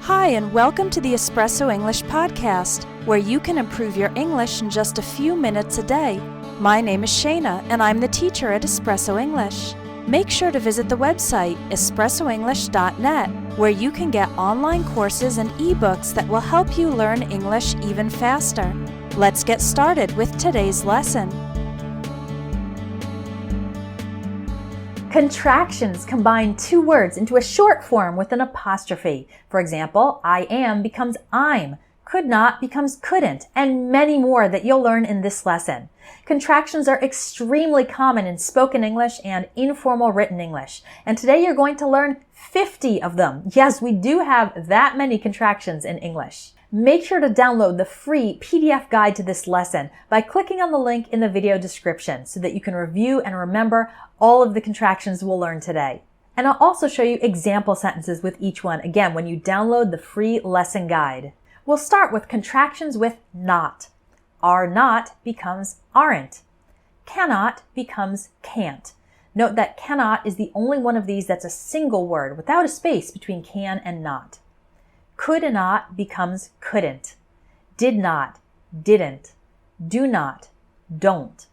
Hi, and welcome to the Espresso English podcast, where you can improve your English in just a few minutes a day. My name is Shayna, and I'm the teacher at Espresso English. Make sure to visit the website espressoenglish.net, where you can get online courses and ebooks that will help you learn English even faster. Let's get started with today's lesson. Contractions combine two words into a short form with an apostrophe. For example, I am becomes I'm, could not becomes couldn't, and many more that you'll learn in this lesson. Contractions are extremely common in spoken English and informal written English. And today you're going to learn 50 of them. Yes, we do have that many contractions in English. Make sure to download the free PDF guide to this lesson by clicking on the link in the video description so that you can review and remember all of the contractions we'll learn today. And I'll also show you example sentences with each one, again, when you download the free lesson guide. We'll start with contractions with not. Are not becomes aren't. Cannot becomes can't. Note that cannot is the only one of these that's a single word without a space between can and not. Could not becomes couldn't. Did not, didn't. Do not, don't.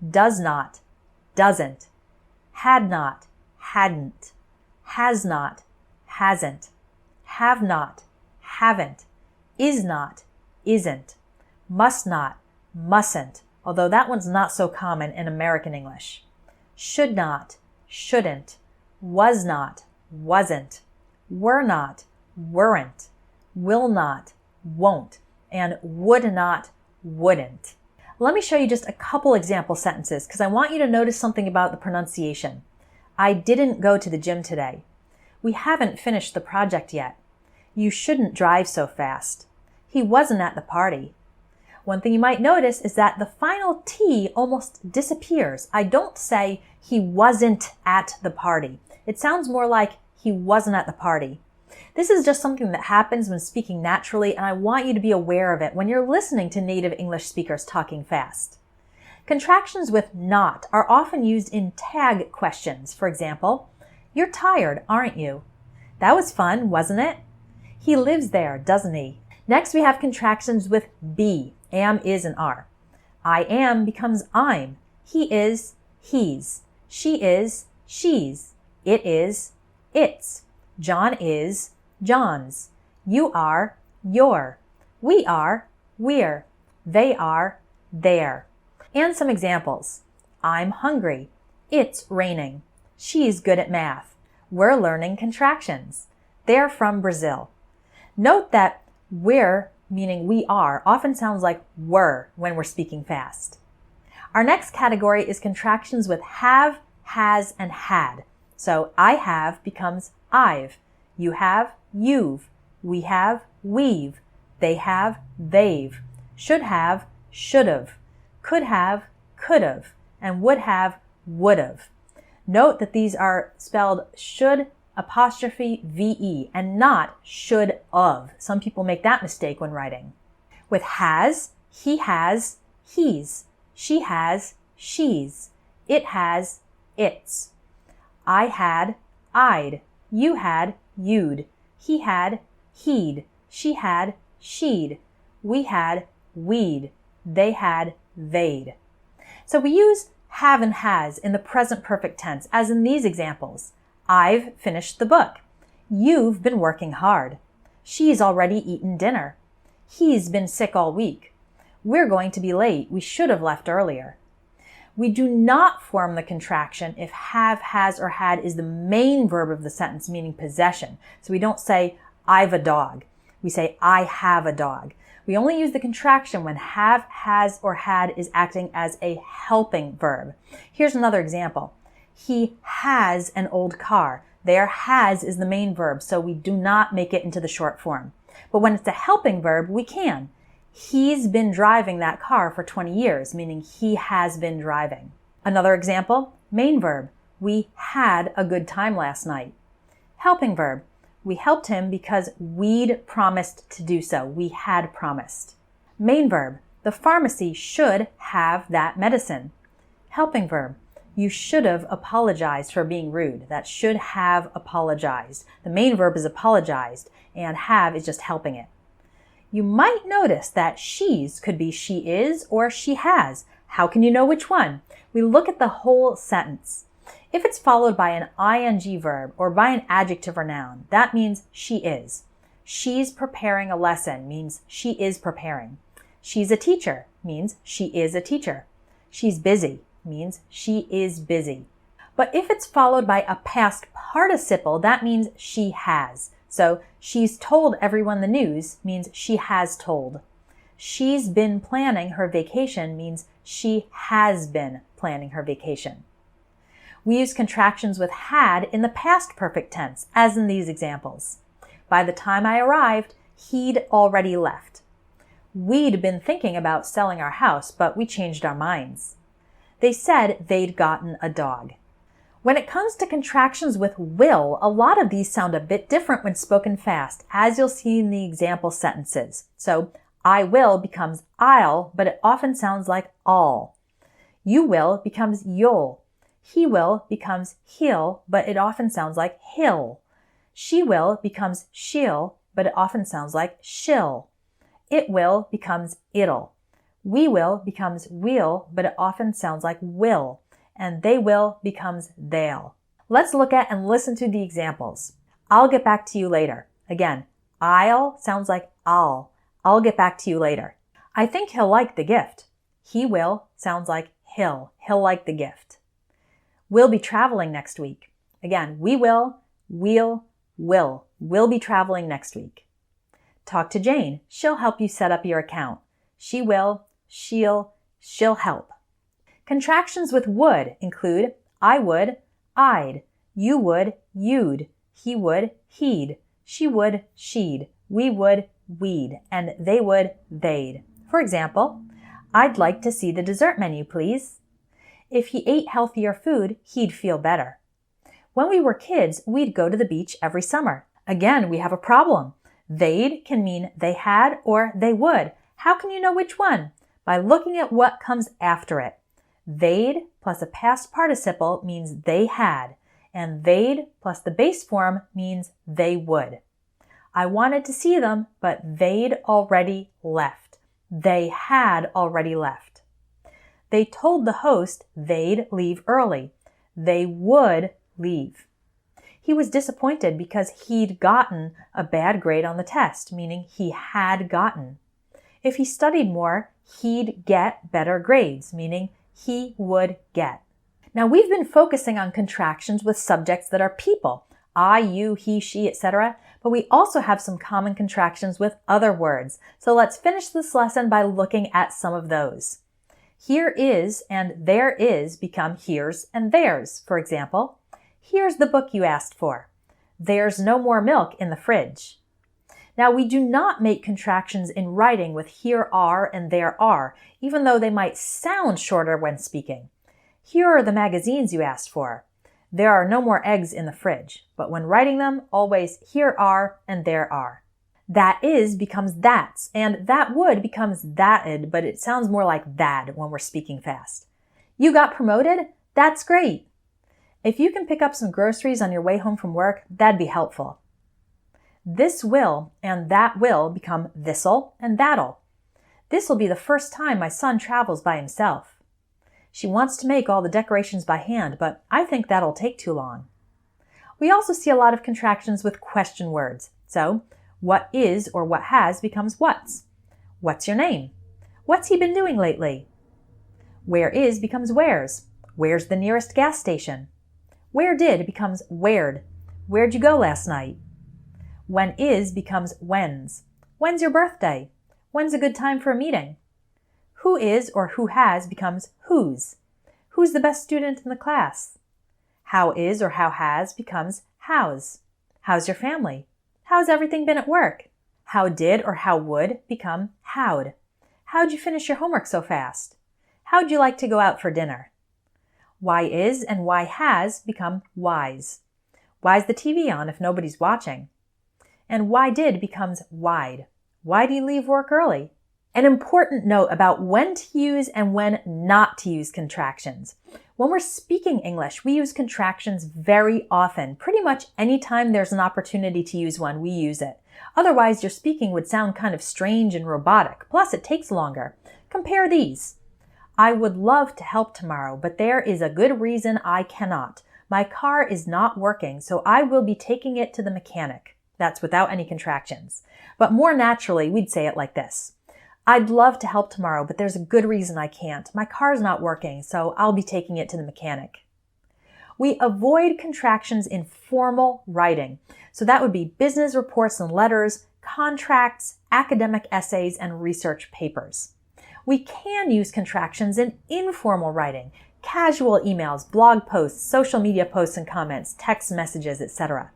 Does not, doesn't. Had not, hadn't. Has not, hasn't. Have not, haven't. Is not, isn't. Must not, mustn't. Although that one's not so common in American English. Should not, shouldn't. Was not, wasn't. Were not, weren't. Will not, won't, and would not, wouldn't. Let me show you just a couple example sentences because I want you to notice something about the pronunciation. I didn't go to the gym today. We haven't finished the project yet. You shouldn't drive so fast. He wasn't at the party. One thing you might notice is that the final T almost disappears. I don't say he wasn't at the party. It sounds more like he wasn't at the party. This is just something that happens when speaking naturally, and I want you to be aware of it when you're listening to native English speakers talking fast. Contractions with not are often used in tag questions. For example, you're tired, aren't you? That was fun, wasn't it? He lives there, doesn't he? Next, we have contractions with be, am, is, and are. I am becomes I'm. He is, he's. She is, she's. It is, it's. John is, John's. You are, your. We are, we're. They are, their. And some examples. I'm hungry. It's raining. She's good at math. We're learning contractions. They're from Brazil. Note that we're, meaning we are, often sounds like were when we're speaking fast. Our next category is contractions with have, has, and had. So I have becomes I've. You have, you've. We have, we've. They have, they've. Should have, should've. Could have, could've. And would have, would've. Note that these are spelled should apostrophe VE and not should of. Some people make that mistake when writing. With has, he has, he's. She has, she's. It has, its. I had, I'd. You had, you'd. He had, he'd. She had, she'd. We had, we'd. They had, they'd. So we use have and has in the present perfect tense, as in these examples. I've finished the book. You've been working hard. She's already eaten dinner. He's been sick all week. We're going to be late. We should have left earlier. We do not form the contraction if have, has, or had is the main verb of the sentence, meaning possession. So we don't say, I've a dog. We say, I have a dog. We only use the contraction when have, has, or had is acting as a helping verb. Here's another example. He has an old car. There, has is the main verb, so we do not make it into the short form. But when it's a helping verb, we can. He's been driving that car for 20 years, meaning he has been driving. Another example, main verb. We had a good time last night. Helping verb. We helped him because we'd promised to do so. We had promised. Main verb. The pharmacy should have that medicine. Helping verb. You should have apologized for being rude. That should have apologized. The main verb is apologized, and have is just helping it. You might notice that she's could be she is or she has. How can you know which one? We look at the whole sentence. If it's followed by an ing verb or by an adjective or noun, that means she is. She's preparing a lesson means she is preparing. She's a teacher means she is a teacher. She's busy means she is busy. But if it's followed by a past participle, that means she has. So she's told everyone the news means she has told. She's been planning her vacation means she has been planning her vacation. We use contractions with had in the past perfect tense, as in these examples. By the time I arrived, he'd already left. We'd been thinking about selling our house, but we changed our minds. They said they'd gotten a dog. When it comes to contractions with will, a lot of these sound a bit different when spoken fast, as you'll see in the example sentences. So, I will becomes I'll, but it often sounds like I'll. You will becomes you'll. He will becomes he'll, but it often sounds like he'll. She will becomes she'll, but it often sounds like she'll. It will becomes it'll. We will becomes we'll, but it often sounds like will. And they will becomes they'll. Let's look at and listen to the examples. I'll get back to you later. Again, I'll sounds like I'll. I'll get back to you later. I think he'll like the gift. He will sounds like he'll. He'll like the gift. We'll be traveling next week. Again, we will, we'll be traveling next week. Talk to Jane. She'll help you set up your account. She will, she'll help. Contractions with would include I would, I'd, you would, you'd, he would, he'd, she would, she'd, we would, we'd, and they would, they'd. For example, I'd like to see the dessert menu, please. If he ate healthier food, he'd feel better. When we were kids, we'd go to the beach every summer. Again, we have a problem. They'd can mean they had or they would. How can you know which one? By looking at what comes after it. They'd plus a past participle means they had, and they'd plus the base form means they would. I wanted to see them, but they'd already left. They had already left. They told the host they'd leave early. They would leave. He was disappointed because he'd gotten a bad grade on the test, meaning he had gotten. If he studied more, he'd get better grades, meaning he would get. Now we've been focusing on contractions with subjects that are people, I, you, he, she, etc., but we also have some common contractions with other words. So let's finish this lesson by looking at some of those. Here is and there is become here's and there's. For example, here's the book you asked for. There's no more milk in the fridge. Now, we do not make contractions in writing with here are and there are, even though they might sound shorter when speaking. Here are the magazines you asked for. There are no more eggs in the fridge. But when writing them, always here are and there are. That is becomes that's, and that would becomes that'd, but it sounds more like that when we're speaking fast. You got promoted? That's great. If you can pick up some groceries on your way home from work, that'd be helpful. This will and that will become this'll and that'll. This'll be the first time my son travels by himself. She wants to make all the decorations by hand, but I think that'll take too long. We also see a lot of contractions with question words. So, what is or what has becomes what's. What's your name? What's he been doing lately? Where is becomes where's. Where's the nearest gas station? Where did becomes where'd. Where'd you go last night? When is becomes when's. When's your birthday? When's a good time for a meeting? Who is or who has becomes whose. Who's the best student in the class? How is or how has becomes how's. How's your family? How's everything been at work? How did or how would become how'd. How'd you finish your homework so fast? How'd you like to go out for dinner? Why is and why has become why's. Why's the TV on if nobody's watching? And why did becomes why'd. Why do you leave work early? An important note about when to use and when not to use contractions. When we're speaking English, we use contractions very often. Pretty much anytime there's an opportunity to use one, we use it. Otherwise, your speaking would sound kind of strange and robotic. Plus, it takes longer. Compare these. I would love to help tomorrow, but there is a good reason I cannot. My car is not working, so I will be taking it to the mechanic. That's without any contractions. But more naturally, we'd say it like this. I'd love to help tomorrow, but there's a good reason I can't. My car's not working, so I'll be taking it to the mechanic. We avoid contractions in formal writing. So that would be business reports and letters, contracts, academic essays, and research papers. We can use contractions in informal writing, casual emails, blog posts, social media posts and comments, text messages, etc.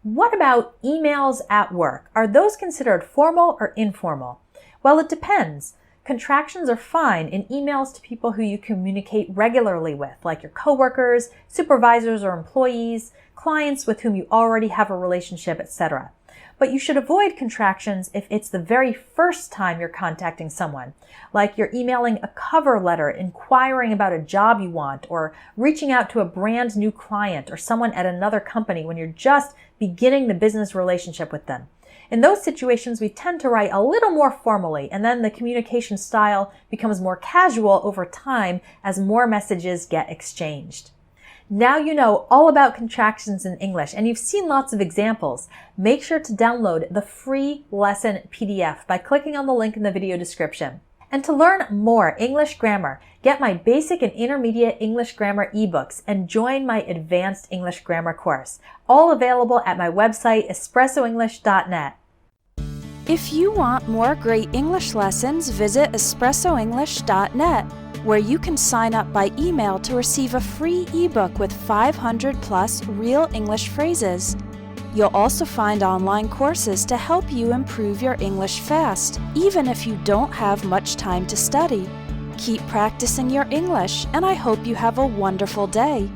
What about emails at work? Are those considered formal or informal? Well, it depends. Contractions are fine in emails to people who you communicate regularly with, like your coworkers, supervisors or employees, clients with whom you already have a relationship, etc. But you should avoid contractions if it's the very first time you're contacting someone, like you're emailing a cover letter inquiring about a job you want, or reaching out to a brand new client or someone at another company when you're just beginning the business relationship with them. In those situations, we tend to write a little more formally, and then the communication style becomes more casual over time as more messages get exchanged. Now you know all about contractions in English, and you've seen lots of examples. Make sure to download the free lesson PDF by clicking on the link in the video description. And to learn more English grammar, get my basic and intermediate English grammar ebooks and join my advanced English grammar course, all available at my website, espressoenglish.net. If you want more great English lessons, visit espressoenglish.net, where you can sign up by email to receive a free ebook with 500 plus real English phrases. You'll also find online courses to help you improve your English fast, even if you don't have much time to study. Keep practicing your English, and I hope you have a wonderful day.